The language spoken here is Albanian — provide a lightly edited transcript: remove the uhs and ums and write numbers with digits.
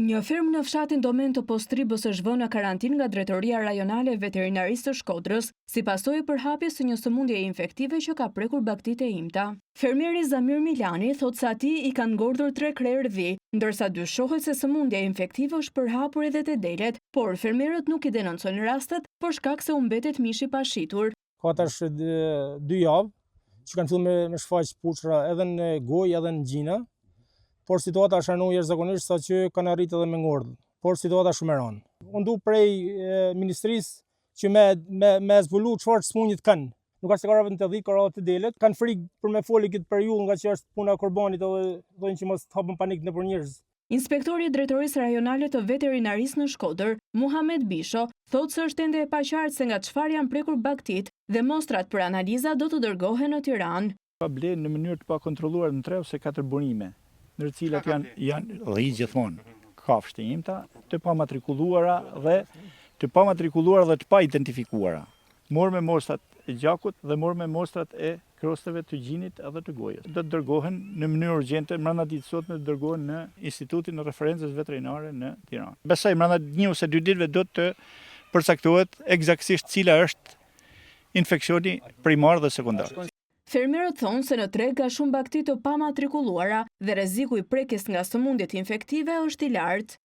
Një fermë në fshatin Domen të Postribës është vënë në karantinë nga Drejtoria Rajonale e Veterinarisë së Shkodrës, si pasojë e përhapjes së një sëmundje infektive që ka prekur baktitë e imta. Fermieri Zamir Milani thotë se atij i kanë ngordhur 3 krerë dhi, ndërsa dyshohet se sëmundja infektive është përhapur edhe te delet, por fermierët nuk i denoncojnë rastet për shkak se u mbetet mish i pashitur. Ka tash 2 javë që kanë filluar me shfaq puçra edhe në gojë edhe në gjina. Por situata është rënë jashtëzakonisht sa që kanë arritur edhe me ngordhë, por situata shumë e rëndë. Unë du prej ministrisë që me zbulu çfarë smundjet kanë. Nuk është se karave të dhikë, karave të delet, kanë frikë për me foli këtë periudhë nga që është puna e korbanit edhe thonë që mos të hapën panik nëpër njerëz. Inspektori i Drejtorisë Rajonale të Veterinarisë në Shkodër, Muhamet Bisho, thotë se është ende e paqartë se nga çfarë janë prekur baktit dhe mostrat për analiza do të dërgohen në Tiranë. Ka blerë në mënyrë të pakontrolluar në 3 ose 4 burime, ndër cilat janë dhe gjithmonë kafshë të imta, të pamatrikuluara dhe të pa identifikuara. Morë me mostrat e gjakut dhe morë me mostrat e krosteve të gjinit edhe të gojës. Do të dërgohen në mënyrë urgjente, brenda ditës sotme do të dërgohen në Institutin e Referencës Veterinare në Tiranë. Besoj brenda 1 ose 2 ditëve do të përcaktohet eksaktësisht cila është infeksioni primar dhe sekondar. Fermerët thonë se në treg ka shumë bakti të pamatrikulluara dhe rreziku i prekjes nga sëmundjet infektive është i lartë.